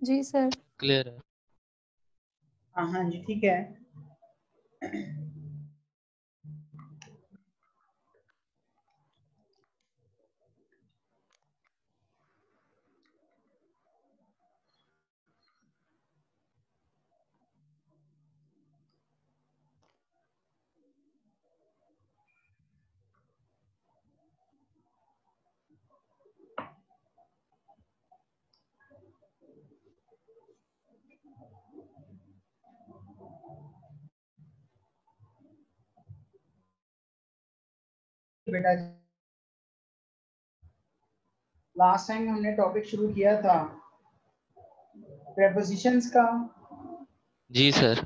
जी sir. Clear है। हाँ हाँ जी ठीक है। बेटा लास्ट टाइम हमने टॉपिक शुरू किया था प्रेपोजिशंस का। जी सर।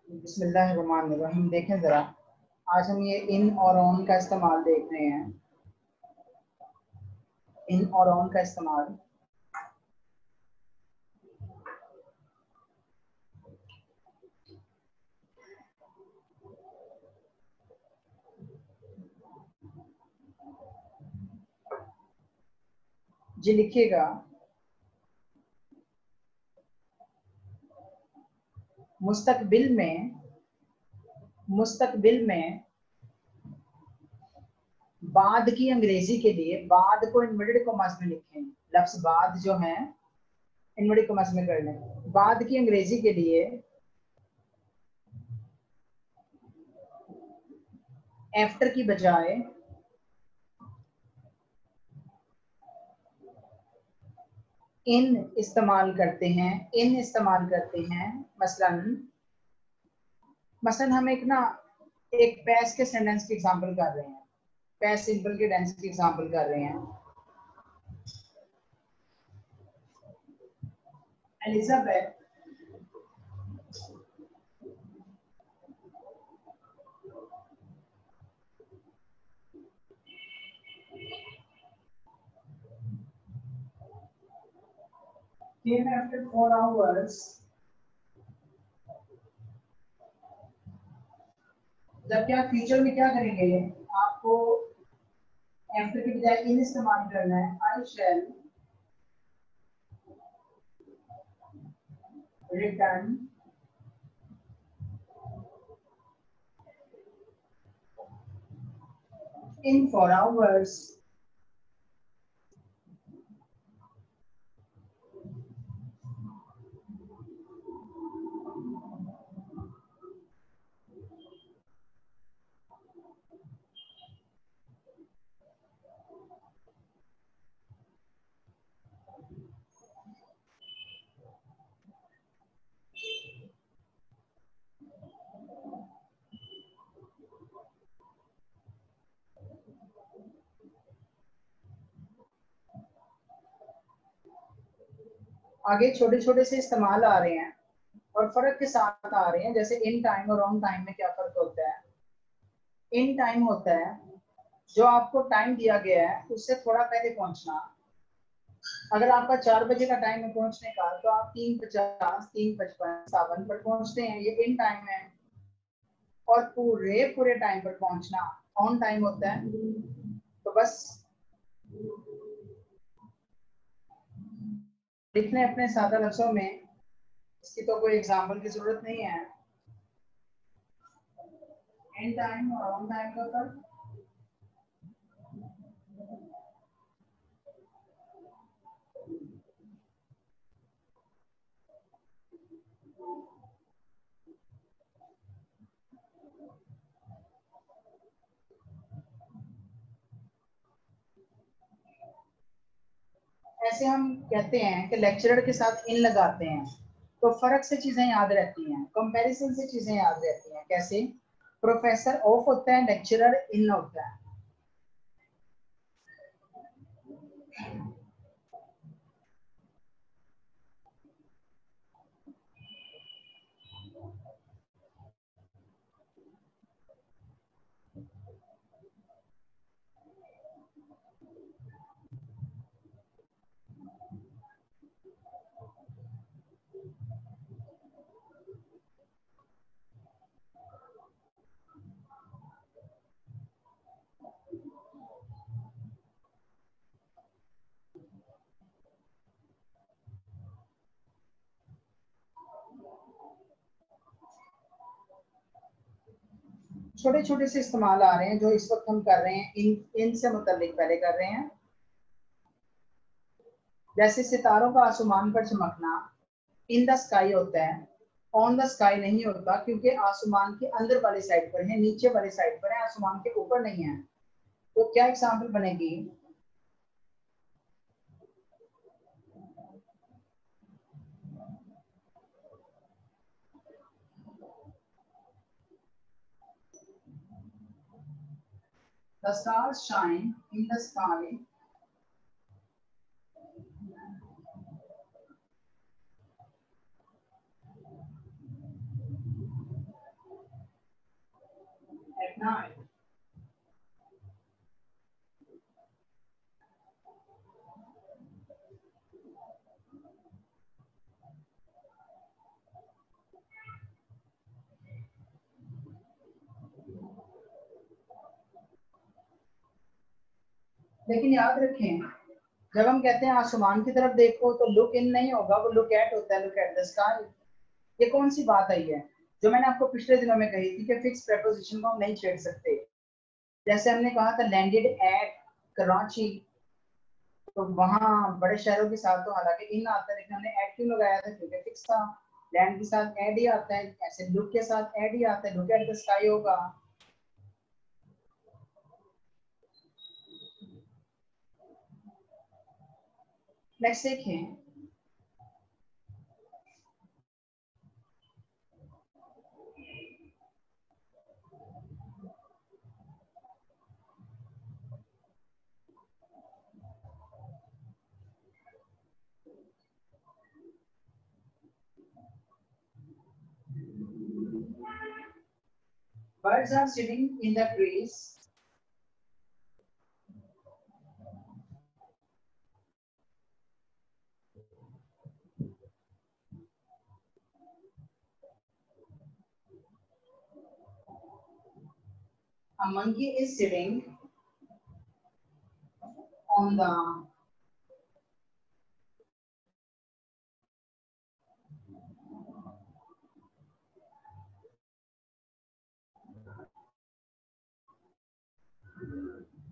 बिस्मिल्लाहिर्रहमानिर्रहीम। देखें जरा, आज हम ये इन और ऑन का इस्तेमाल देख रहे हैं। इन और ऑन का इस्तेमाल जी लिखिएगा, मुस्तकबिल में बाद की अंग्रेजी के लिए बाद को इन्वर्टेड कॉमास में लिखें। लफ्ज बाद जो है इन्वर्टेड कॉमास में कर लें। बाद की अंग्रेजी के लिए आफ्टर की बजाय इन इस्तेमाल करते हैं। मसलन हम एक पैस के सेंटेंस की एग्जांपल कर रहे हैं, पैस सिंपल के टेंस की एग्जांपल कर रहे हैं। Elizabeth came after 4 hours। जबकि आप फ्यूचर में क्या करेंगे, आपको आफ्टर की बजाय इन इस्तेमाल करना है। आई शैल रिटर्न इन 4 hours। आगे छोटे छोटे से इस्तेमाल आ रहे हैं और फर्क के साथ आ रहे हैं। जैसे इन टाइम और ऑन टाइम में क्या फर्क होता है। इन टाइम होता है जो आपको टाइम दिया गया है उससे थोड़ा पहले पहुंचना। अगर आपका 4 बजे का टाइम है पहुंचने का, तो आप 3:50, 3:55, 7 पर पहुंचते हैं, ये इन टाइम है। और पूरे टाइम पर पहुंचना ऑन टाइम होता है। तो बस लिखने अपने सादा लफ्जों में, इसकी तो कोई एग्जांपल की जरूरत नहीं है। इन टाइम और ऑन टाइम का फर्क। ऐसे हम कहते हैं कि लेक्चरर के साथ इन लगाते हैं तो फर्क से चीजें याद रहती हैं, कंपैरिजन से चीजें याद रहती हैं। कैसे? प्रोफेसर ऑफ होता है, लेक्चरर इन होता है। छोटे छोटे से इस्तेमाल आ रहे हैं जो इस वक्त हम कर रहे हैं, इन से मुतल्लिक पहले कर रहे हैं। जैसे सितारों का आसमान पर चमकना इन द स्काई होता है, ऑन द स्काई नहीं होता, क्योंकि आसमान के अंदर वाली साइड पर है, नीचे वाली साइड पर है, आसमान के ऊपर नहीं है। तो क्या एग्जाम्पल बनेगी? The stars shine in the sky at night. लेकिन याद रखें, जब हम कहते हैं आसमान की तरफ देखो तो लुक इन नहीं होगा, वो लुक एट होता है, लुक एट द स्काई। ये कौन सी बात आई है जो मैंने आपको पिछले दिनों में कही थी कि फिक्स प्रेपोजिशन को हम नहीं छेड़ सकते। जैसे हमने कहा था लैंडेड एट कराची, तो वहां बड़े शहरों के साथ तो हालांकि इन आता है, लेकिन हमने एट क्यों लगाया था? क्योंकि फिक्स था। लैंड के साथ एड ही आता है, ऐसे लुक के साथ एड ही आता है, लुक एट द स्काई होगा। नेक्स्ट देखें, birds are sitting in the trees a monkey is sitting on the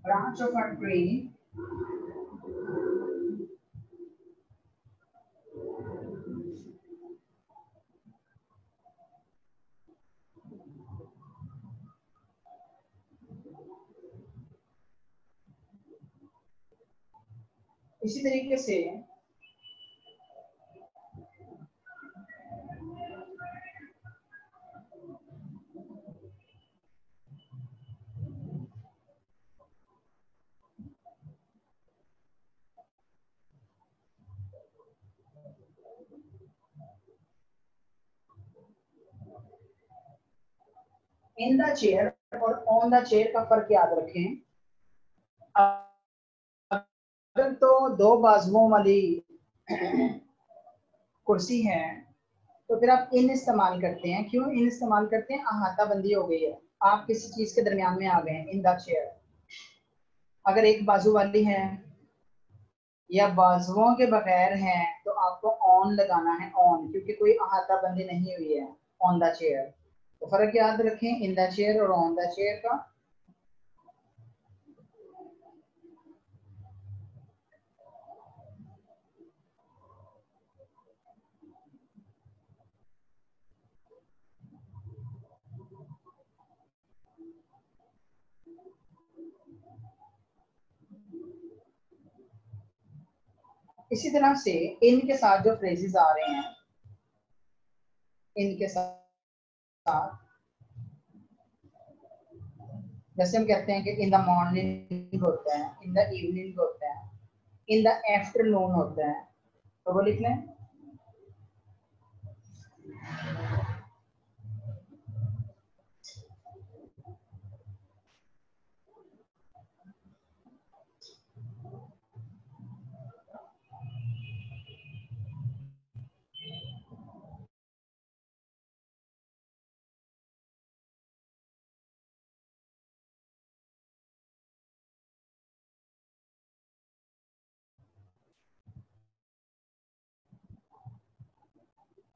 branch of a tree इसी तरीके से इन द चेयर और ऑन द चेयर का फर्क याद रखें। अगर तो दो बाजुओं वाली कुर्सी है तो फिर आप इन इस्तेमाल करते हैं। क्यों इन इस्तेमाल करते हैं? अहाता बंदी हो गई है, आप किसी चीज के दरमियान में आ गए हैं, इन द चेयर। अगर एक बाजू वाली है या बाजुओं के बगैर है तो आपको ऑन लगाना है, ऑन, क्योंकि कोई अहाता बंदी नहीं हुई है ऑन द चेयर। तो फर्क याद रखें इन द चेयर और ऑन द चेयर का। इसी तरह से इन के साथ जो फ्रेजेस आ रहे हैं, इनके साथ जैसे हम कहते हैं कि इन द मॉर्निंग होता है, इन द इवनिंग होता है, इन द आफ्टरनून होता है, तो वो लिख लें।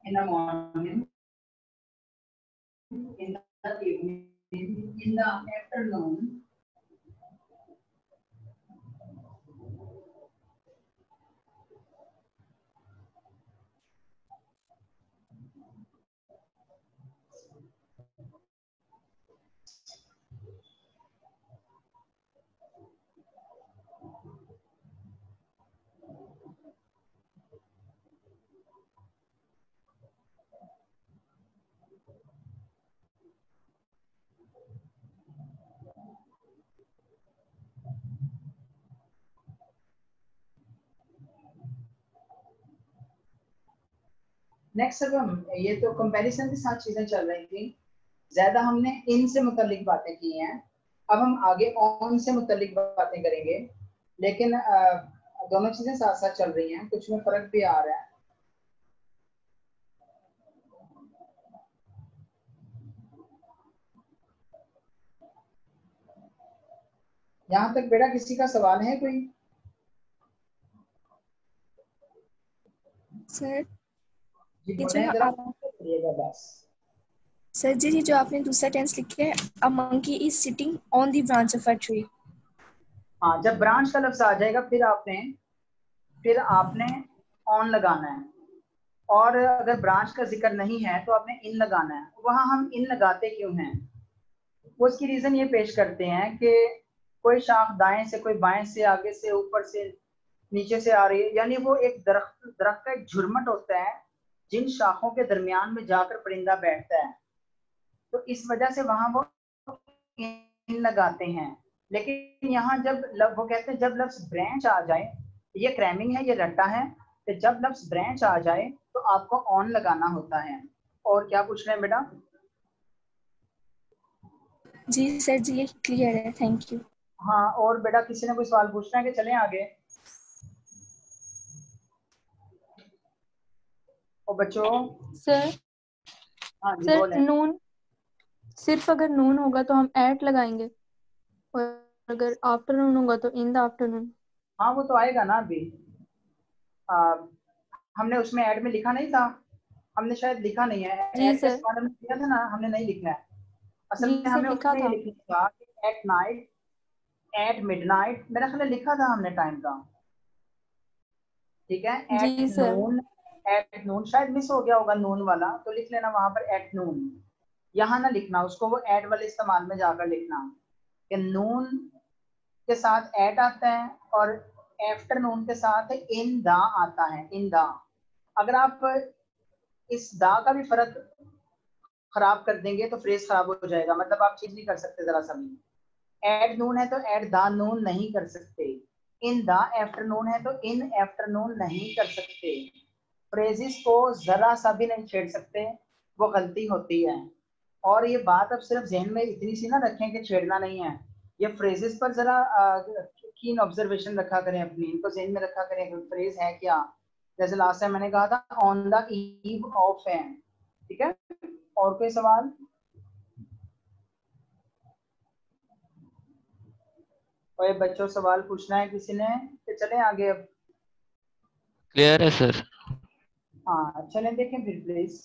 In the morning, in the evening, in the afternoon, next अब हम, ये तो कंपैरिजन के साथ चीजें चल रही थी, ज्यादा हमने इन से मुतालिक बातें की हैं। अब हम आगे ऑन से मुतालिक बातें करेंगे, लेकिन दोनों चीजें साथ साथ चल रही हैं, कुछ में फर्क भी आ रहा है। यहाँ तक बेटा किसी का सवाल है कोई? सर जी ये बोले, जो जरा आप करिएगा बस। सर जी ये जो आपने दूसरा टेंस लिखे है, a monkey is sitting on the branch of a tree. हाँ, जब ब्रांच का लफ्ज आ जाएगा फिर आपने ऑन लगाना है, और अगर ब्रांच का जिक्र नहीं है तो आपने इन लगाना है। वहां हम इन लगाते क्यों हैं, वो उसकी रीजन ये पेश करते हैं कि कोई शाख दाएं से, कोई बाएं से, आगे से, ऊपर से, नीचे से आ रही है, यानी वो एक दरख्त का एक झुरमट होता है जिन शाखों के दरमियान में जाकर परिंदा बैठता है, तो इस वजह से वहां वो इन लगाते हैं। लेकिन यहाँ जब वो कहते हैं जब लफ्ज ब्रांच आ जाए, ये क्रैमिंग है, ये रट्टा है, कि जब लफ्ज ब्रांच आ जाए तो आपको ऑन लगाना होता है। और क्या पूछ रहे हैं बेटा? जी सर जी ये क्लियर है, थैंक यू। हाँ, और बेटा किसी ने कोई सवाल पूछना है कि चलें आगे? और बच्चों, सर हाँ जी सर बोलें। नून, सिर्फ अगर नून होगा तो हम एट लगाएंगे, और अगर आफ्टरनून होगा तो इन द आफ्टरनून। हाँ वो तो आएगा ना अभी। आ, हमने उसमें ऐड में लिखा नहीं था, हमने शायद लिखा नहीं है जी ऐड का सर, इस्तेमाल, हमने किया था ना, हमने नहीं लिखा है। असल जी में सर हमें लिखा उसमें ये था। लिखना था कि एट नाइट, एट मिडनाइट, मेरा ख्याल है लिखा था हमने टाइम का। ठीक है, एट जी सर। नून, एट नून शायद मिस हो गया होगा नून वाला, तो लिख लेना वहां पर एट नून। यहाँ ना लिखना उसको, वो एट वाले इस्तेमाल में जाकर लिखना कि नून के साथ एट आता है और आफ्टरनून के साथ इन दा आता है, इन दा। अगर आप इस दा का भी फर्क खराब कर देंगे तो फ्रेज खराब हो जाएगा, मतलब आप चीज नहीं कर सकते जरा सा भी। एट नून है तो एट द नून नहीं कर सकते, इन द आफ्टरनून है तो इन आफ्टरनून नहीं कर सकते। फ्रेजेस को जरा सा भी नहीं छेड़ सकते, वो गलती होती है। और ये बात अब सिर्फ जहन में इतनी सी ना रखें कि छेड़ना नहीं है, ये फ्रेजेस पर जरा कीन ऑब्जर्वेशन रखा करें अपनी, इनको जहन में रखा करें फ्रेज है क्या। जैसे लास्ट टाइम मैंने कहा था ऑन द ईव ऑफ है। ठीक है, और कोई सवाल? और बच्चों सवाल पूछना है किसी ने तो चलें आगे अब। क्लियर है सर। हाँ चलें देखें फिर प्लीज।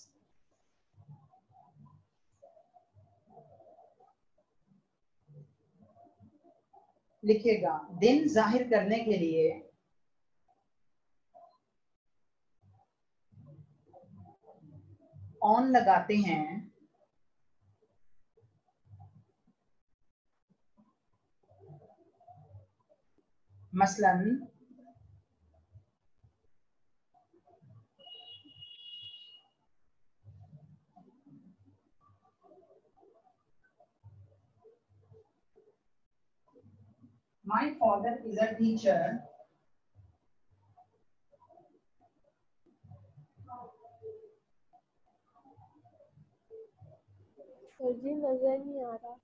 लिखिएगा, दिन जाहिर करने के लिए ऑन लगाते हैं, मसलन My father is a teacher. Sir ji नजर नहीं आ रहा।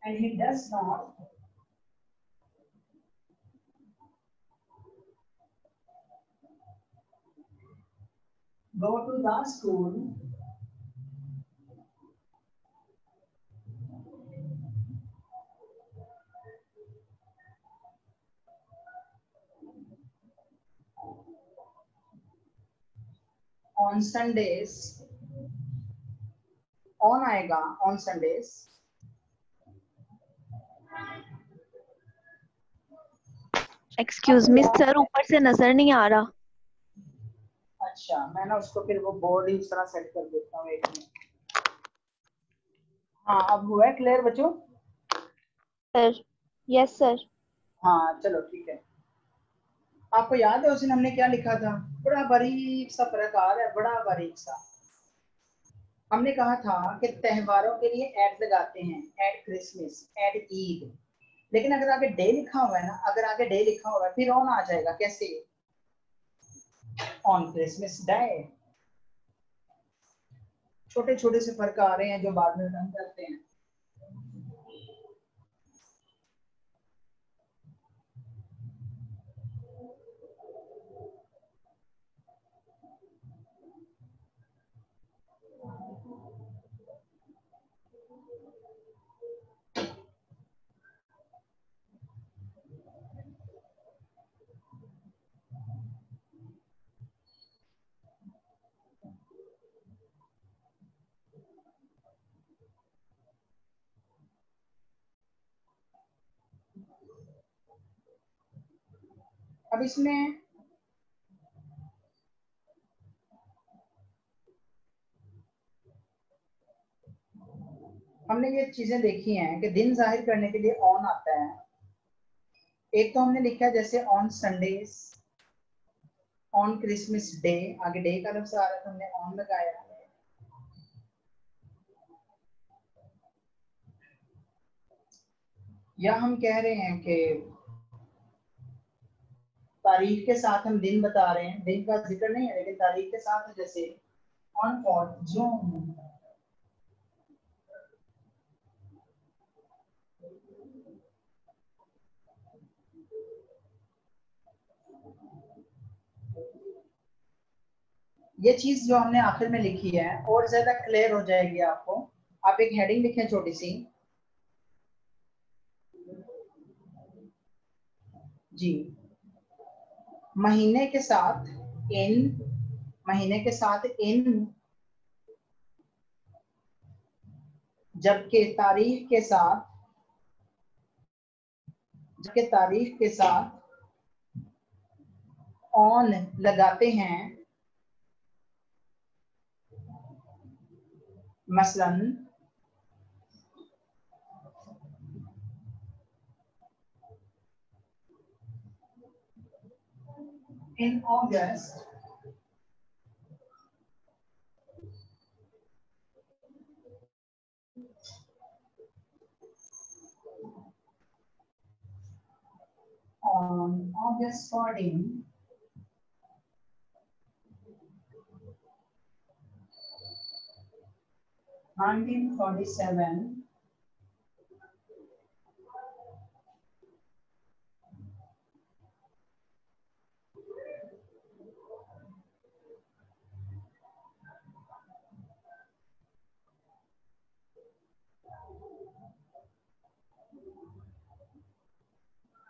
And he does not go to the school on Sundays. On आएगा on Sundays. Excuse me sir, ऊपर से नजर नहीं आ रहा। अच्छा, मैं ना उसको फिर वो बोर्ड ही उस तरह सेट कर देता हूँ, एक मिनट। हाँ, अब हुआ है क्लियर बच्चों? Sir yes sir. हाँ चलो ठीक है। आपको याद है उस दिन हमने क्या लिखा था? बड़ा बारीक सा फर्क आ रहा है, बड़ा बारीक सा। हमने कहा था कि त्योहारों के लिए ऐड लगाते हैं, ऐड क्रिसमस, ऐड ईद, लेकिन अगर आगे डे लिखा हुआ है ना, अगर आगे डे लिखा हुआ है फिर ऑन आ जाएगा। कैसे? On Christmas day. छोटे छोटे से फर्क आ रहे हैं जो बाद में रन करते हैं। अब इसमें हमने ये चीजें देखी हैं कि दिन जाहिर करने के लिए ऑन आता है। एक तो हमने लिखा है जैसे on Sundays, on Christmas day, आगे डे का लफ्ज आ रहा है तो हमने ऑन लगाया। या हम कह रहे हैं कि तारीख के साथ हम दिन बता रहे हैं, दिन का जिक्र नहीं है लेकिन तारीख के साथ है, जैसे ऑन 4 जून। ये चीज जो हमने आखिर में लिखी है और ज्यादा क्लियर हो जाएगी आपको। आप एक हेडिंग लिखें छोटी सी जी, महीने के साथ इन, महीने के साथ इन, जबकि तारीख के साथ, जबकि तारीख के साथ ऑन लगाते हैं। मसलन इन अगस्त on August 14, 1947,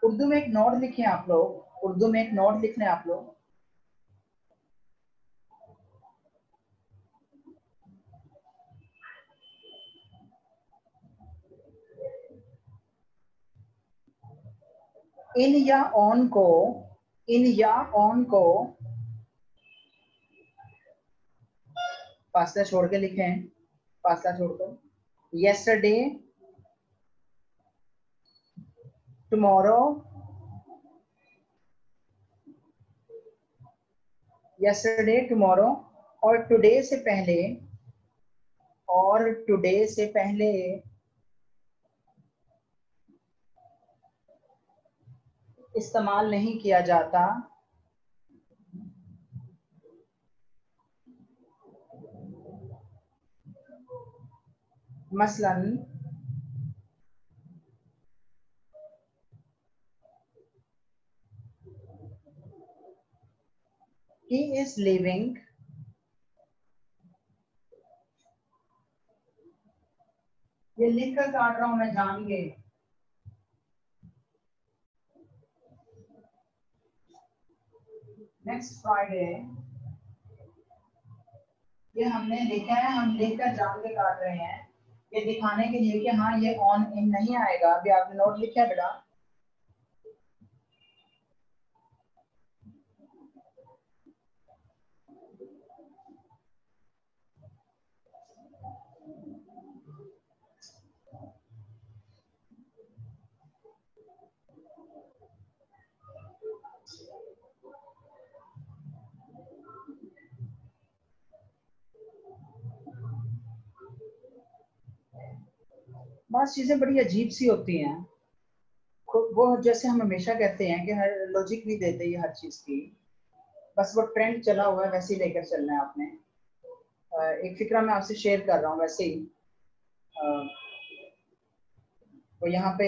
उर्दू में एक नोट लिखें आप लोग, उर्दू में एक नोट लिखना है आप लोग। इन या ऑन को, इन या ऑन को फासला छोड़ के लिखें, फासला छोड़कर। यस्टरडे, टुमारो, यस्टरडे, टुमारो, और टुडे से पहले, और टुडे से पहले इस्तेमाल नहीं किया जाता, मसलन he is leaving, ये लिख कर काट रहा हूं मैं जान के, नेक्स्ट फ्राइडे, ये हमने लिखा है, हम लिखकर जान के काट रहे हैं ये दिखाने के लिए कि हाँ ये ऑन इन नहीं आएगा। अभी आपने नोट लिखा है बेटा? बस चीजें बड़ी अजीब सी होती हैं, वो जैसे हम हमेशा कहते हैं कि हर लॉजिक नहीं देते ये हर चीज की, बस वो ट्रेंड चला हुआ है वैसे ही लेकर चलना है आपने। एक फिक्रा मैं आपसे शेयर कर रहा हूँ वैसे ही, तो यहाँ पे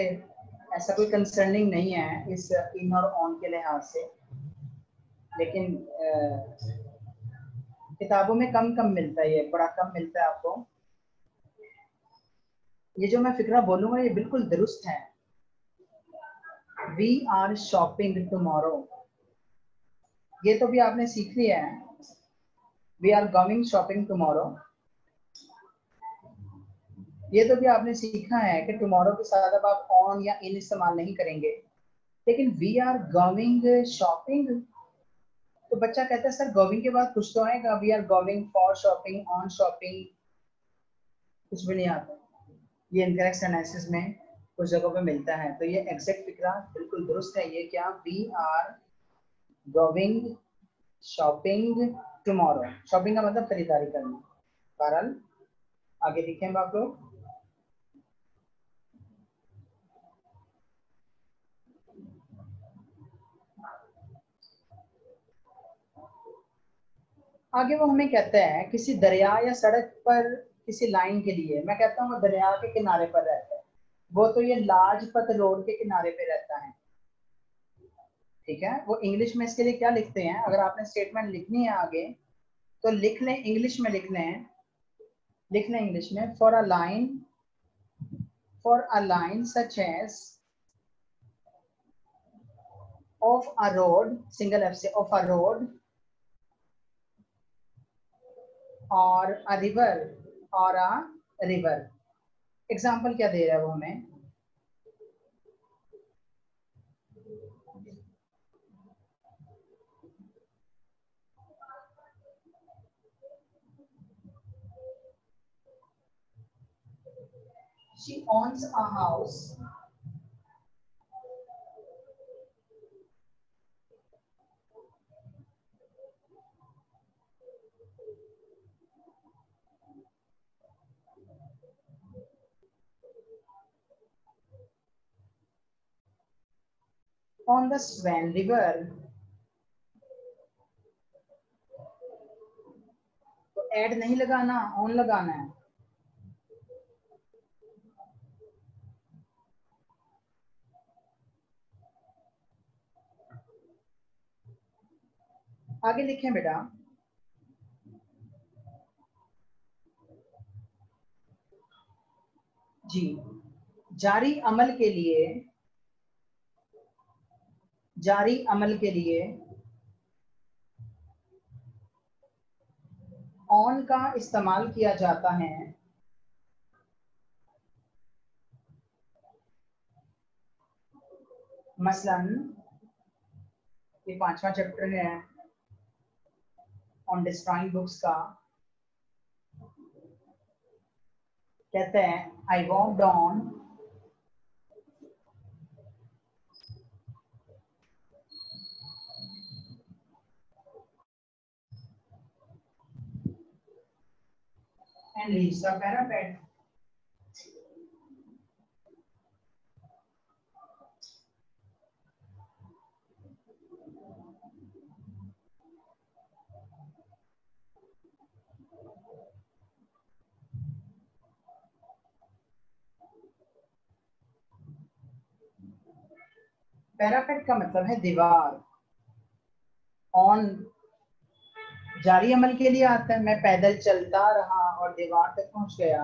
ऐसा कोई कंसर्निंग नहीं है इस इन और ऑन के लिहाज से, लेकिन किताबों में कम कम मिलता है, ये बड़ा कम मिलता है आपको। ये जो मैं फिक्रा बोलूंगा ये बिल्कुल दुरुस्त है। वी आर शॉपिंग टुमारो, ये तो भी आपने सीख लिया है। We are going shopping tomorrow, ये तो भी आपने सीखा है कि टुमारो के साथ अब आप ऑन या इन इस्तेमाल नहीं करेंगे। लेकिन वी आर गोइंग शॉपिंग, तो बच्चा कहता है सर गोइंग के बाद कुछ तो आएगा, we are going for shopping, on shopping, कुछ भी नहीं आता। ये इनकरेक्ट सेंटेंसेस में कुछ जगहों पे मिलता है, तो ये एग्जैक्ट फिक्रा बिल्कुल दुरुस्त है। ये क्या, we are going shopping tomorrow, shopping का मतलब खरीदारी करना। बहरहाल आगे लिखें आप लोग। आगे वो हमें कहता है किसी दरिया या सड़क पर किसी लाइन के लिए, मैं कहता हूँ वो दरिया के किनारे पर रहता है, वो तो ये लाजपत रोड के किनारे पे रहता है, ठीक है। वो इंग्लिश में इसके लिए क्या लिखते हैं, अगर आपने स्टेटमेंट लिखनी है आगे तो लिख लें, इंग्लिश में लिख लें, इंग्लिश में, for a line such as of a road, single F से, ऑफ अ रोड और अ रिवर, और अ रिवर। एग्जाम्पल क्या दे रहा है वो हमें, she owns a house on the Swan River, तो ऐड नहीं लगाना, ऑन लगाना है। आगे लिखें बेटा, जी, जारी अमल के लिए ऑन का इस्तेमाल किया जाता है, मसलन ये 5वां चैप्टर है ऑन डिस्ट्रॉइंग बुक्स का, कहते हैं I walked on and reached the parapet. Parapet का मतलब है दीवार। ऑन जारी अमल के लिए आता है, मैं पैदल चलता रहा और दीवार तक पहुंच गया।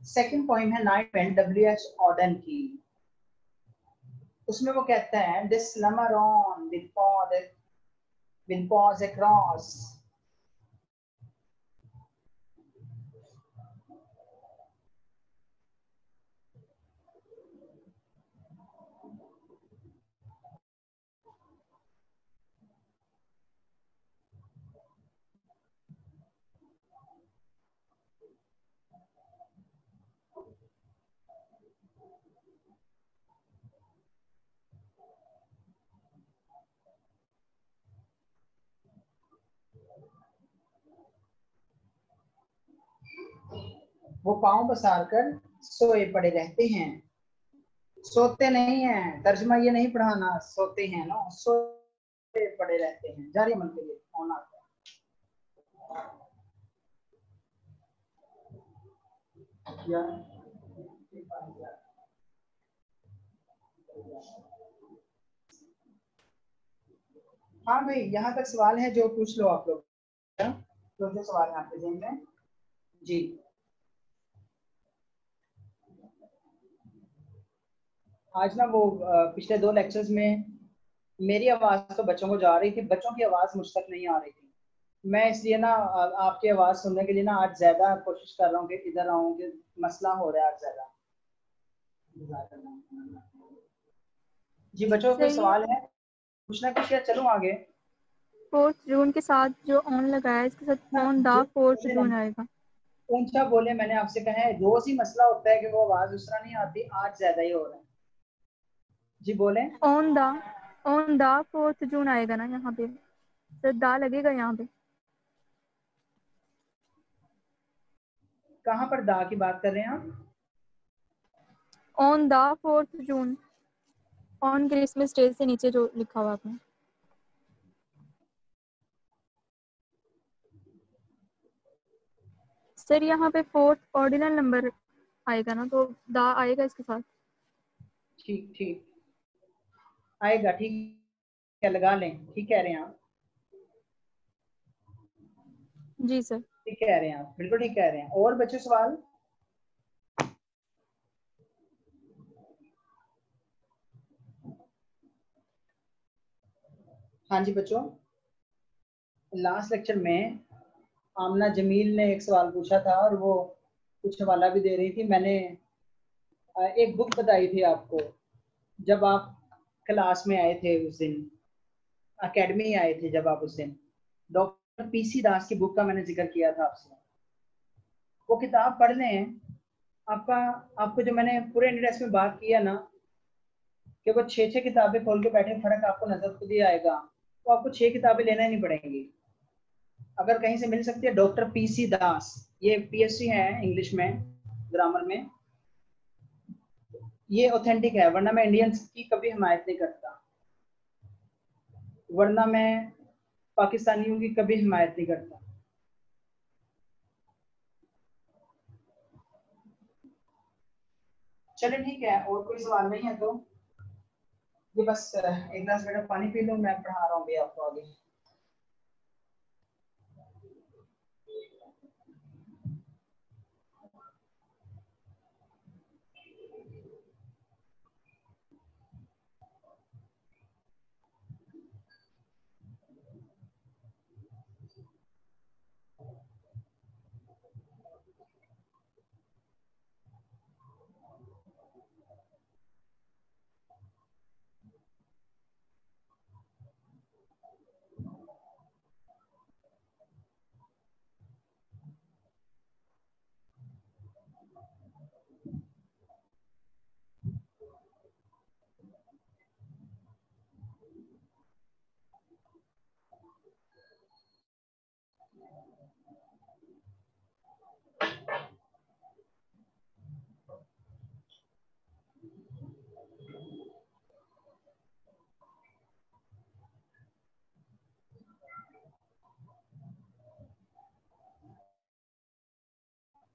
सेकंड पॉइंट है नाइट पेंट, W.H. ऑडन की। उसमें वो कहता है this slumber on will pause across। वो पांव पसार कर सोए पड़े रहते हैं। सोते नहीं हैं, तर्जमा ये नहीं पढ़ाना सोते हैं ना, सोए पड़े रहते हैं। जारी अमल के लिए ऑन आता है। हाँ भाई, यहाँ तक सवाल है जो पूछ लो आप लोग। तो जो सवाल है आपके ज़हन में जी। आज ना वो पिछले 2 लेक्चर्स में मेरी आवाज तो बच्चों को जा रही थी, बच्चों की आवाज मुझ तक नहीं आ रही थी। मैं इसलिए ना आपकी आवाज सुनने के लिए ना आज ज्यादा कोशिश कर रहा हूँ कि इधर आऊँ, कि मसला हो रहा है आज ज्यादा। जी बच्चों, कोई सही है। सवाल है पूछना कुछ या चलूं आगे? 4 जून के साथ जो ऑन लगाया है इसके साथ ऑन द 4 जून आएगा। ऊंचा बोले, मैंने आपसे कहा है रोज ही मसला होता है कि वो आवाज उस तरह नहीं आती, आज ज्यादा ही हो रहा है। जी बोले। ऑन द 4 जून आएगा ना, यहाँ पे तो दा लगेगा यहाँ पे। कहाँ पर दा की बात कर रहे हैं आप? On the 4 June, on Christmas day से नीचे जो लिखा हुआ आपने। सर यहाँ पे 4th ऑर्डिनल नंबर आएगा ना, तो दा आएगा इसके साथ। ठीक ठीक आएगा, ठीक है, लगा लें। ठीक कह रहे हैं आप, जी सर। ठीक कह रहे हैं आप, बिल्कुल ठीक कह रहे हैं। और बच्चों सवाल? हाँ जी बच्चों, लास्ट लेक्चर में आमना जमील ने एक सवाल पूछा था और वो कुछ हवाला भी दे रही थी। मैंने एक बुक बताई थी आपको जब आप क्लास में आए थे उस दिन, एकेडमी आए थे जब आप उस दिन, डॉक्टर पीसी दास की बुक का मैंने जिक्र किया था आपसे। वो किताब पढ़ लें। आपको जो मैंने पूरे इंट्रोडक्शन में बात किया ना कि वो 6 किताबें खोल के बैठे, फर्क आपको नजर खुद ही आएगा। तो आपको 6 किताबें लेना ही नहीं पड़ेंगी। अगर कहीं से मिल सकती है, डॉक्टर पीसी दास, ये पीएचडी है इंग्लिश में, ग्रामर में, ये ऑथेंटिक है। वरना मैं इंडियंस की कभी हिमायत नहीं करता, वरना मैं पाकिस्तानियों की कभी हिमायत नहीं करता। चलिए ठीक है, और कोई सवाल नहीं है तो ये बस एक गिलास बेटा पानी पी लो, मैं पढ़ा रहा हूँ भी आपको आगे।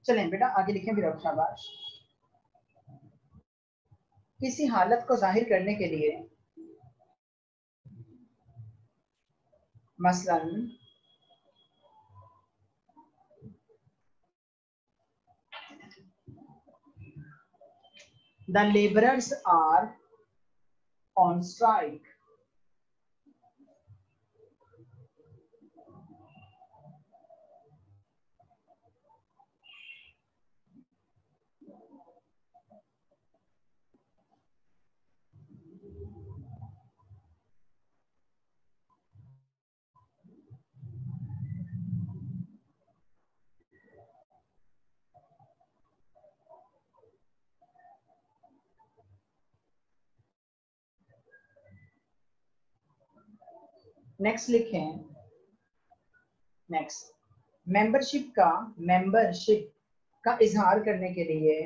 चलें बेटा आगे लिखें फिर, शाबाश। किसी हालत को जाहिर करने के लिए, मसलन the laborers are on strike. Next लिखें, नेक्स्ट मेंबरशिप का इजहार करने के लिए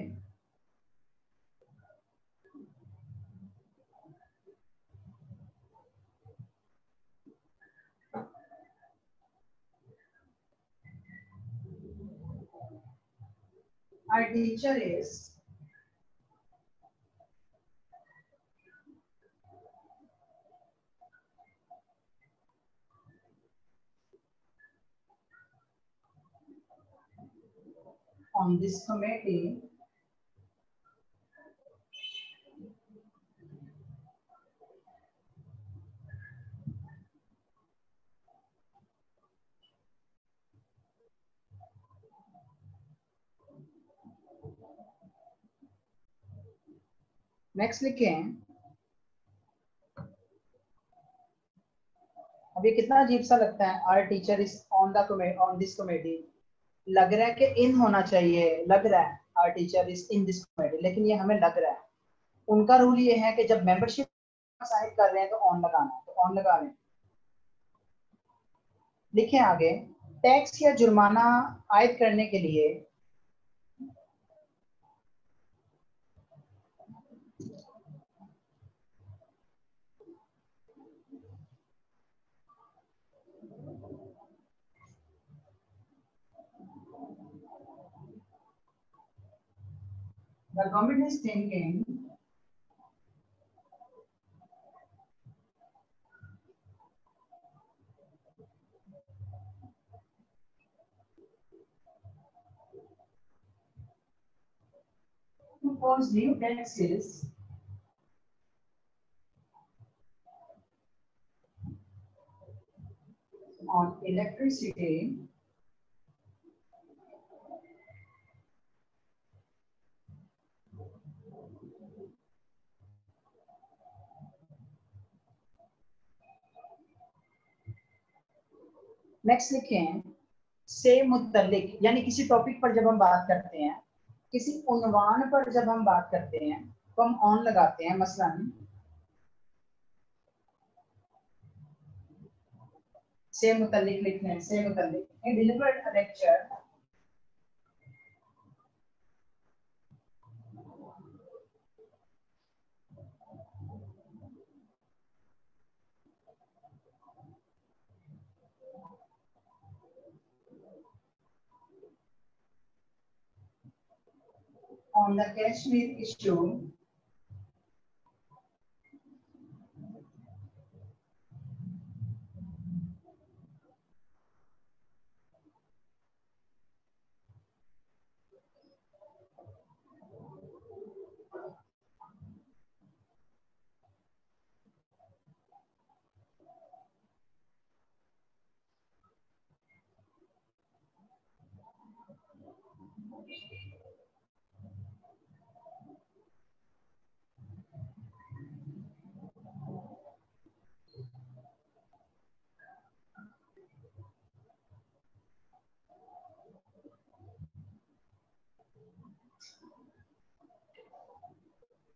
our teacher is on this committee next लिखें। अब ये कितना अजीब सा लगता है, our teacher is on this committee. लग रहा है कि इन होना चाहिए, लग रहा है our teacher is in this committee, लेकिन ये हमें लग रहा है। उनका रूल ये है कि जब मेंबरशिप साइन कर रहे हैं तो ऑन लगाना है, तो ऑन लगा लें। लिखें आगे, टैक्स या जुर्माना आयद करने के लिए the government is thinking to impose new taxes on electricity next लिखें, से मुतल्लिक, यानी किसी टॉपिक पर जब हम बात करते हैं, किसी उन्वान पर जब हम बात करते हैं तो हम ऑन लगाते हैं। मसलन से मुतल्लिक लिखते हैं, से मुतल्लिक he delivered a lecture on the Kashmir issue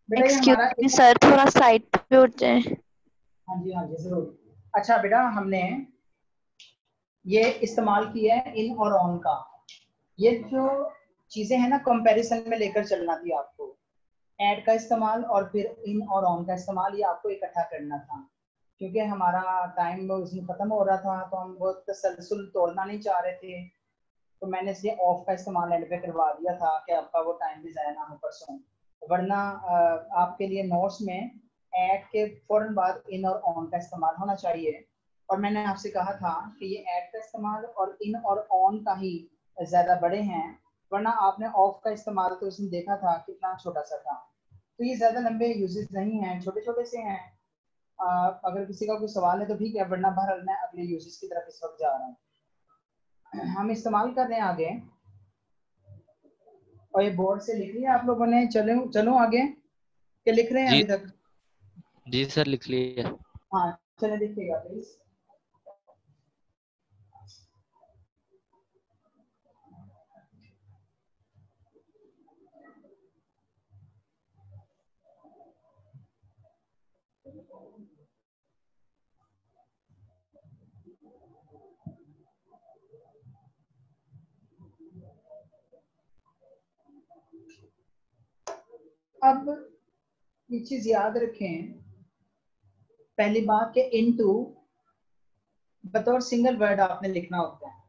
excuse me sir, थोड़ा साइड पे उठ जाए। हाँ जी जरूर। अच्छा बेटा, हमने ये इस्तेमाल किया है इन और ऑन का। ये जो चीजें हैं ना, कंपैरिजन में लेकर चलना थी आपको। ऐड का इस्तेमाल और फिर इन और ऑन का इस्तेमाल, ये आपको इकट्ठा करना था, क्योंकि हमारा टाइम उसमें खत्म हो रहा था, तो हम बहुत तसलसल तोड़ना नहीं चाह रहे थे। तो मैंने इसलिए ऑफ का इस्तेमाल एंड पे करवा दिया था कि आपका वो टाइम भी ज़ाया ना हो परसों। वरना आपके लिए नोट्स में एट के फौरन बाद इन और ऑन का इस्तेमाल होना चाहिए। और मैंने आपसे कहा था कि ये एट का इस्तेमाल और इन और ऑन का ही ज़्यादा बड़े हैं, वरना आपने ऑफ का इस्तेमाल तो उसने देखा था कितना छोटा सा था। तो ये ज़्यादा लंबे यूजेस नहीं हैं, छोटे छोटे से हैं। अगर किसी का कोई सवाल है तो ठीक है, वरना बहरहाल मैं अगले यूजेस की तरफ इस वक्त जा रहा हूँ। हम इस्तेमाल कर रहे हैं आगे, और ये बोर्ड से लिख लिया आप लोगों ने? चलो आगे, क्या लिख रहे हैं जी अभी तक? जी सर, लिख लिया। हाँ चले लिखिएगा प्लीज। अब ये चीज याद रखें, पहली बात के इनटू बतौर सिंगल वर्ड आपने लिखना होता है,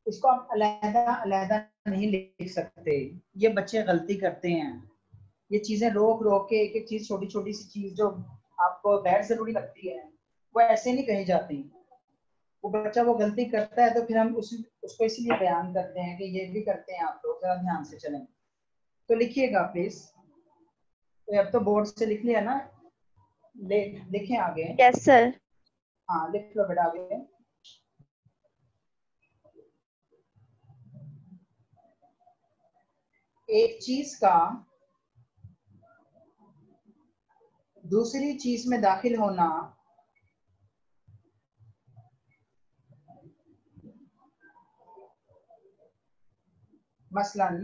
इसको आप अलग-अलग नहीं लिख सकते। ये बच्चे गलती करते हैं, ये चीजें रोक रोक के एक एक चीज, छोटी छोटी सी चीज जो आपको गैर जरूरी लगती है वो ऐसे नहीं कही जाती। वो बच्चा वो गलती करता है तो फिर हम उसको इसलिए बयान करते हैं कि ये भी करते हैं आप लोग, जरा ध्यान से चलें। तो लिखिएगा प्लीज। तो अब तो बोर्ड से लिख लिया ना, लिखें आगे। Yes sir. हाँ लिख लो बेटा आगे। एक चीज का दूसरी चीज में दाखिल होना मसलन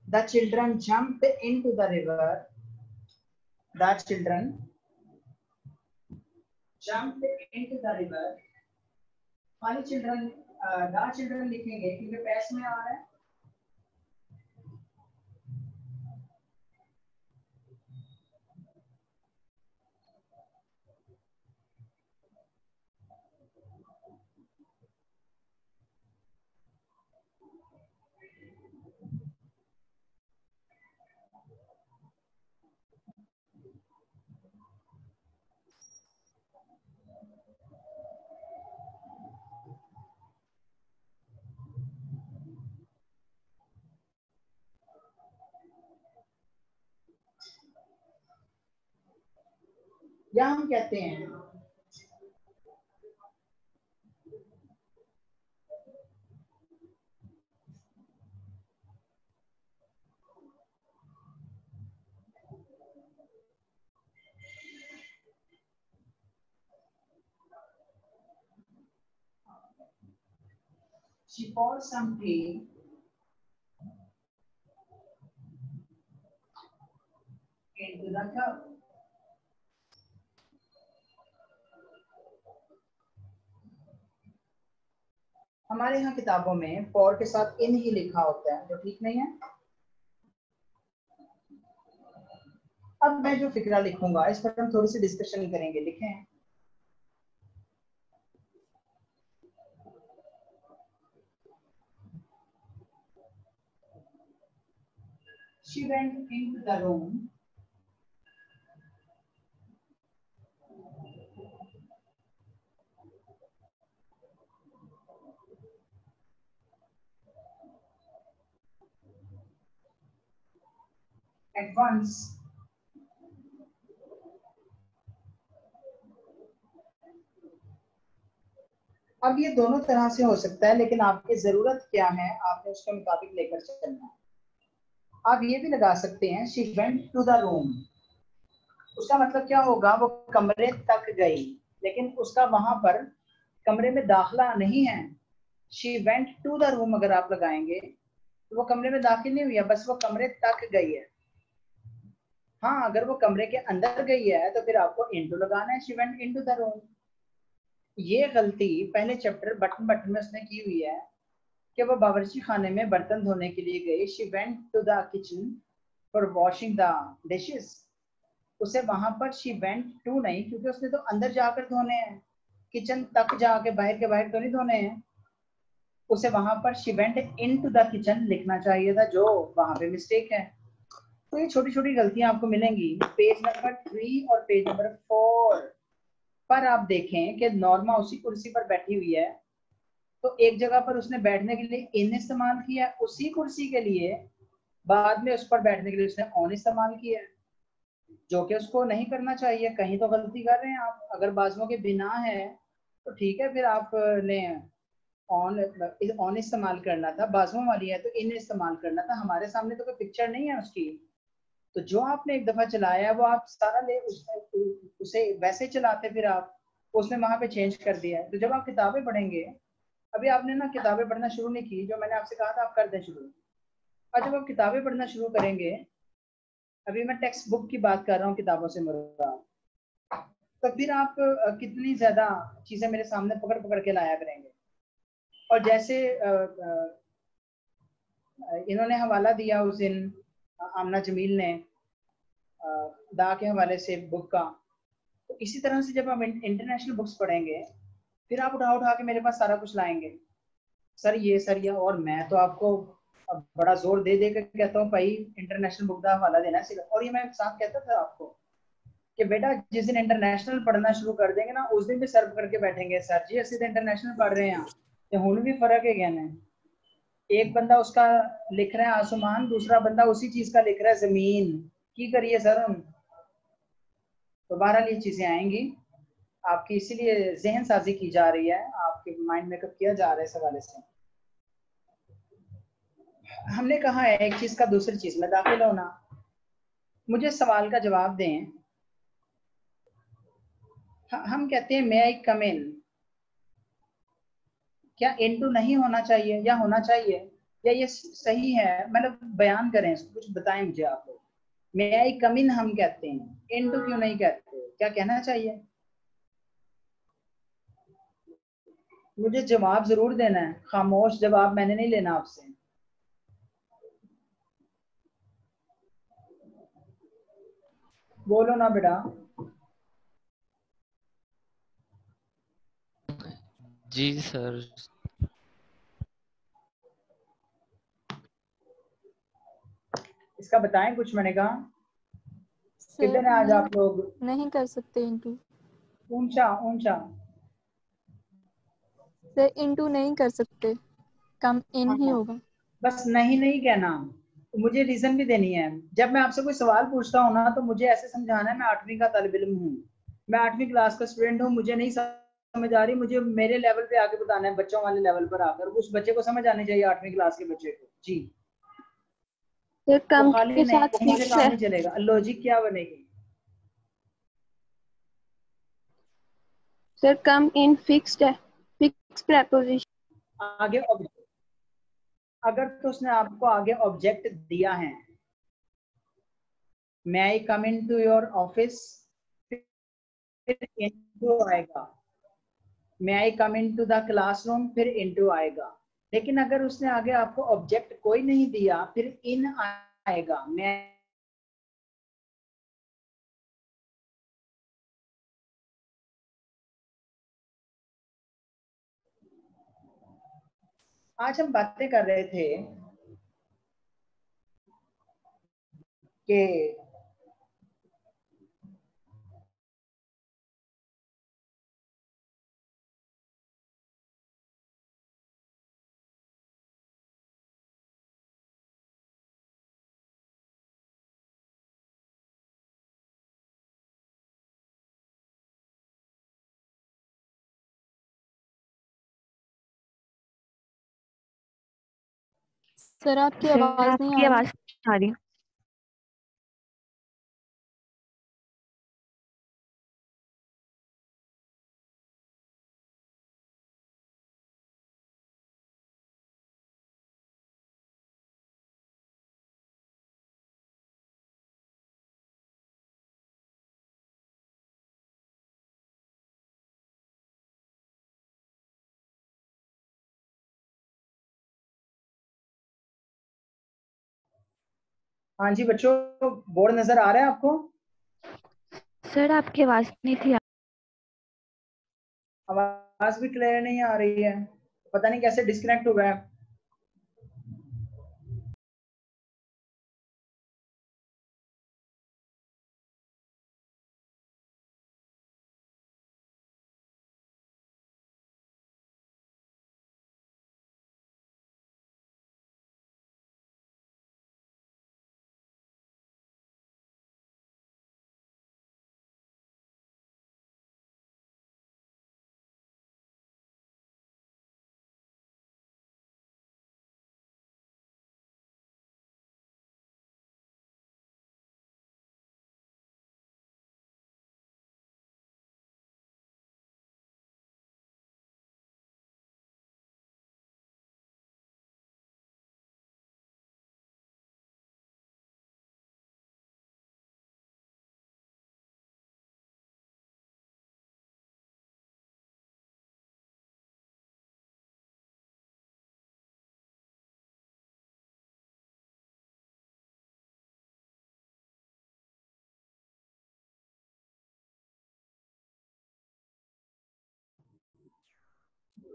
the children jumped into the river. The children jumped into the river. खाली चिल्ड्रन, the children लिखेंगे क्योंकि पैस में आ रहा है। या हम कहते हैं she poured some tea into the cup. हमारे यहाँ किताबों में pour के साथ इन ही लिखा होता है, जो ठीक नहीं है। अब मैं जो फिक्रा लिखूंगा इस पर हम थोड़ी सी डिस्कशन करेंगे। लिखें। She went into the room at once अब ये दोनों तरह से हो सकता है, लेकिन आपकी जरूरत क्या है आपने उसके मुताबिक लेकर चलना है। आप ये भी लगा सकते हैं she went to the room, उसका मतलब क्या होगा, वो कमरे तक गई, लेकिन उसका वहां पर कमरे में दाखिला नहीं है। she went to the room अगर आप लगाएंगे तो वो कमरे में दाखिल नहीं हुई है, बस वो कमरे तक गई है। हाँ अगर वो कमरे के अंदर गई है तो फिर आपको into लगाना है, she went into the room। ये गलती पहले चैप्टर बटन में उसने की हुई है कि वो बावर्ची खाने में बर्तन धोने के लिए गई। she went to the kitchen for washing the dishes। उसे वहां पर शी वेंट टू नहीं, क्योंकि उसने तो अंदर जाकर धोने हैं, किचन तक जाके बाहर के बाहर तो नहीं धोने हैं। उसे वहां पर she went into the kitchen लिखना चाहिए था, जो वहां पे मिस्टेक है। तो ये छोटी छोटी गलतियां आपको मिलेंगी पेज नंबर 3 और पेज नंबर 4 पर। आप देखें कि नॉर्मा उसी कुर्सी पर बैठी हुई है, तो एक जगह पर उसने बैठने के लिए इन इस्तेमाल किया, उसी कुर्सी के लिए बाद में उस पर बैठने के लिए उसने ऑन इस्तेमाल किया, जो कि उसको नहीं करना चाहिए। कहीं तो गलती कर रहे हैं आप। अगर बाजुओं के बिना है तो ठीक है, फिर आपने ऑन इस्तेमाल करना था, बाजुओं वाली है तो इन इस्तेमाल करना था। हमारे सामने तो कोई पिक्चर नहीं है उसकी, तो जो आपने एक दफा चलाया है वो आप सारा उसे वैसे चलाते, फिर आप उसने वहां पे चेंज कर दिया है। तो जब आप किताबें पढ़ेंगे, अभी आपने ना किताबें पढ़ना शुरू नहीं की, जो मैंने आपसे कहा था आप कर दें शुरू। और जब आप किताबें पढ़ना शुरू करेंगे, अभी मैं टेक्स्ट बुक की बात कर रहा हूँ, किताबों से मुराद, तो फिर आप कितनी ज्यादा चीजें मेरे सामने पकड़ पकड़ के लाया करेंगे। और जैसे इन्होंने हवाला दिया उस दिन, आमना जमील ने दा के हवाले से बुक का, तो इसी तरह से जब आप इंटरनेशनल बुक्स पढ़ेंगे, फिर आप उठा उठा के मेरे पास सारा कुछ लाएंगे, सर ये। और मैं तो आपको बड़ा जोर दे दे कर कहता हूँ भाई इंटरनेशनल बुक का हवाला देना सीखा। और ये मैं साथ कहता था आपको कि बेटा जिस दिन इंटरनेशनल पढ़ना शुरू कर देंगे ना, उस दिन भी सर्व करके बैठेंगे, सर जी असं तो इंटरनेशनल पढ़ रहे हैं, तो हुन भी फर्क है कहने। एक बंदा उसका लिख रहा है आसमान, दूसरा बंदा उसी चीज का लिख रहा है जमीन, की करिए सर हम। तो बहरहाल ये चीजें आएंगी आपकी, इसीलिए जहन साजी की जा रही है, आपके माइंड मेकअप किया जा रहा है इस हवाले से। हमने कहा है एक चीज का दूसरी चीज में दाखिल होना। मुझे सवाल का जवाब दें। हम कहते हैं मे आई कम इन, क्या इनटू नहीं होना चाहिए या होना चाहिए, या ये सही है? मतलब बयान करें, कुछ बताएं मुझे आप लोग। मे आई कम इन हम कहते हैं, इनटू क्यों नहीं कहते? क्या कहना चाहिए? मुझे जवाब जरूर देना है, खामोश जवाब मैंने नहीं लेना आपसे। बोलो ना बेटा। जी सर। इसका बताएं कुछ। मैंने कहा सर किधर है आज नहीं, आप लोग? नहीं कर सकते इंटू। ऊंचा ऊंचा। सर इंटू नहीं कर सकते, कम इन ही हाँ, होगा। बस नहीं नहीं कहना, मुझे रीजन भी देनी है। जब मैं आपसे कोई सवाल पूछता हूँ ना, तो मुझे ऐसे समझाना है मैं 8वीं का तालिब इल्म हूँ, मैं 8वीं क्लास का स्टूडेंट हूँ, मुझे नहीं समझ आ रही, मुझे मेरे लेवल पे आके बताना है, बच्चों वाले लेवल पर आकर उस बच्चे को समझ आनी चाहिए, 8वीं क्लास के बच्चे को। जी, ये वो कम खाली के नहीं, साथ वहीं से फिक्स काम है। नहीं चलेगा। लॉजिक क्या बनेगी? सर कम इन फिक्स्ड है, फिक्स प्रेपोजिशन। आगे अगर तो उसने आपको आगे ऑब्जेक्ट दिया है, मे आई कम इन टू योर ऑफिस, फिर इनटू आएगा। मे आई कम इन टू द क्लासरूम, फिर इनटू आएगा। लेकिन अगर उसने आगे आपको ऑब्जेक्ट कोई नहीं दिया, फिर इन आएगा। मैं आज हम बातें कर रहे थे कि सर आपकी सर आवाज नहीं आपकी आ रही। आवाज नहीं आ रही। हाँ जी बच्चों, बोर्ड नजर आ रहा है आपको? सर आपकी आवाज नहीं थी। आवाज भी क्लियर नहीं आ रही है, पता नहीं कैसे डिस्कनेक्ट हो गया।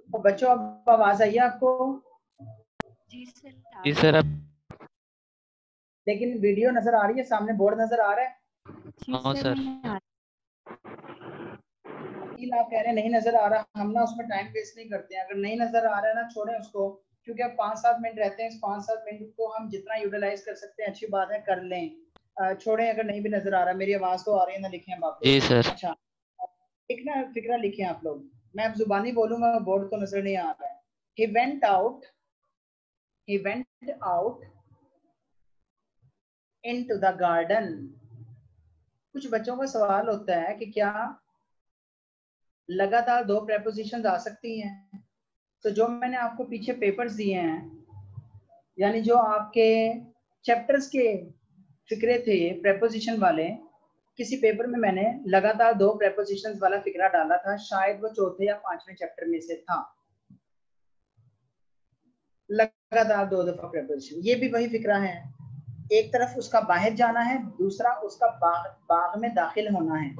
तो बच्चों अब आवाज आई है आपको? जी सर अब लेकिन वीडियो नजर आ रही है, सामने बोर्ड नजर आ रहा है? हाँ सर। आप कह रहे हैं नहीं नजर आ रहा, हम ना उसमें टाइम वेस्ट नहीं करते हैं। अगर नहीं नजर आ रहा है ना, छोड़ें उसको, क्योंकि अब 5-7 मिनट रहते हैं। इस 5-7 मिनट को हम जितना यूटिलाइज कर सकते हैं अच्छी बात है, कर लें। छोड़ें, अगर नहीं भी नजर आ रहा। मेरी आवाज तो आ रही है ना? लिखे आप जी लोग? सर। अच्छा, एक ना फिक्रा लिखे आप लोग, मैं अब जुबानी बोलूंगा, बोर्ड तो नजर नहीं आ रहा है। He went out into the garden। कुछ बच्चों का सवाल होता है कि क्या लगातार 2 प्रेपोजिशंस आ सकती हैं? तो जो मैंने आपको पीछे पेपर्स दिए हैं, यानी जो आपके चैप्टर्स के फिक्रे थे प्रेपोजिशन वाले, किसी पेपर में मैंने लगातार 2 प्रेपोजिशंस वाला फिक्रा डाला था। शायद वो चौथे या 5वें चैप्टर में से था। लगातार 2 दफा प्रेपोजिशन, ये भी वही फिक्रा है। एक तरफ उसका बाहर जाना है, दूसरा उसका बाग में दाखिल होना है।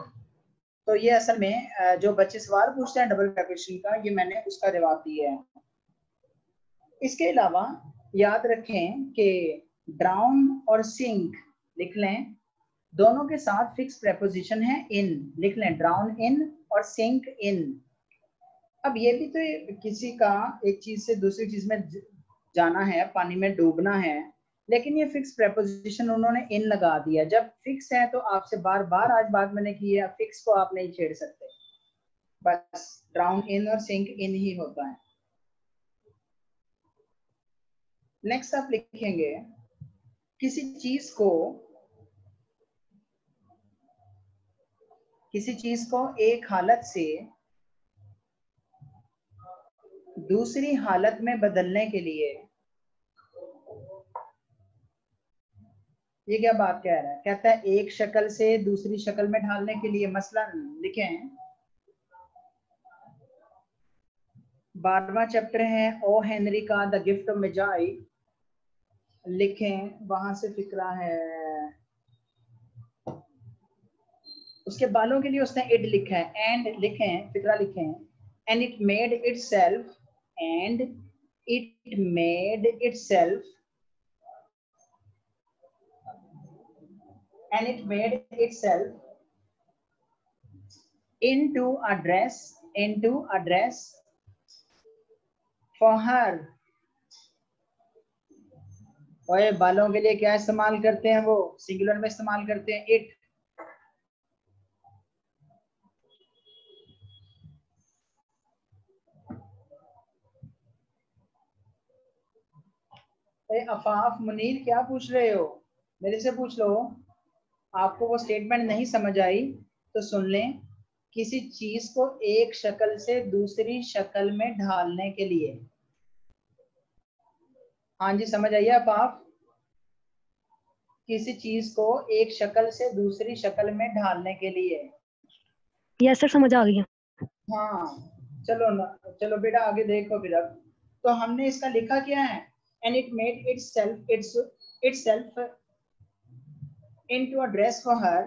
तो ये असल में जो बच्चे सवाल पूछते हैं डबल प्रेपोजिशन का, ये मैंने उसका जवाब दिया है। इसके अलावा याद रखें कि ड्राउन और सिंक लिख लें, दोनों के साथ फिक्स प्रेपोजिशन है इन। लिख लें ड्राउन इन और सिंक इन। अब ये भी तो किसी का एक चीज से दूसरी चीज में जाना है, पानी में डूबना है, लेकिन ये फिक्स प्रेपोजिशन उन्होंने इन लगा दिया। जब फिक्स है तो आपसे बार बार आज बात मैंने की है, फिक्स को आप नहीं छेड़ सकते, बस ड्राउन इन और सिंक इन ही होता है। नेक्स्ट आप लिखेंगे किसी चीज को एक हालत से दूसरी हालत में बदलने के लिए, ये क्या बात कह रहा है? कहता है एक शक्ल से दूसरी शक्ल में ढालने के लिए। मसलन लिखें 12वां चैप्टर है ओ हेनरी का द गिफ्ट ऑफ मेजाई। लिखें, वहां से फिक्रा है, उसके बालों के लिए उसने इट लिखा है। एंड लिखें, फिक्रा लिखें, and it made itself, and it made itself, and it made itself into a dress for her। और बालों के लिए क्या इस्तेमाल करते हैं? वो सिंगुलर में इस्तेमाल करते हैं इट। अफाफ मुनीर क्या पूछ रहे हो? मेरे से पूछ लो। आपको वो स्टेटमेंट नहीं समझ आई तो सुन लें। किसी चीज को एक शक्ल से दूसरी शक्ल में ढालने के लिए। हाँ जी, समझ आइए अफाफ? किसी चीज को एक शक्ल से दूसरी शक्ल में ढालने के लिए। यस सर, समझ आ गई। हाँ, चलो ना, चलो बेटा आगे देखो फिर। अब तो हमने इसका लिखा क्या है? And it made itself into a dress for her।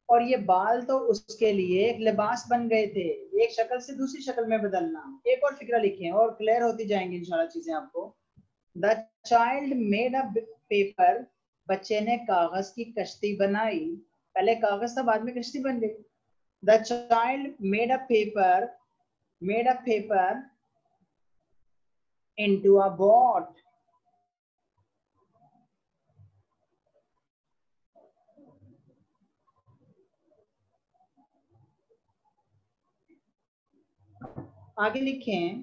और ये बाल तो उसके लिए एक लिबास बन गए थे, एक शक्ल से दूसरी शक्ल में बदलना। एक और फिक्रा लिखें और क्लियर होती जाएंगी इंशाल्लाह चीजें आपको। The child made a paper, बच्चे ने कागज की कश्ती बनाई। पहले कागज था, बाद में कश्ती बन गई। The child made a paper into a boat. आगे लिखें,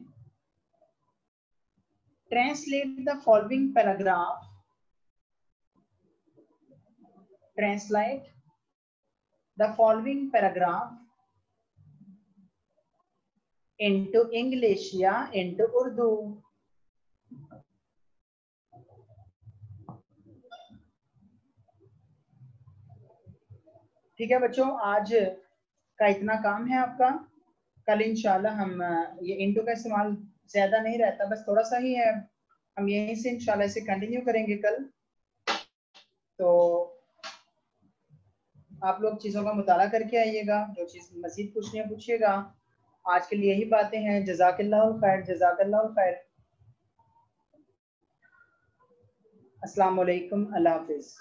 translate the following paragraph, translate the following paragraph into English या into उर्दू। ठीक है बच्चों, आज का इतना काम है आपका। कल इंशाल्लाह हम ये इंटू का इस्तेमाल ज्यादा नहीं रहता, बस थोड़ा सा ही है, हम यहीं से इंशाल्लाह इसे कंटिन्यू करेंगे कल। तो आप लोग चीज़ों का मुताला करके आइएगा, जो चीज़ मज़ीद पूछनी है पूछिएगा। आज के लिए यही बातें हैं। जज़ाकल्लाहुल खैर, जज़ाकल्लाहुल खैर। अस्सलाम वालेकुम, अल्लाह हाफिज़।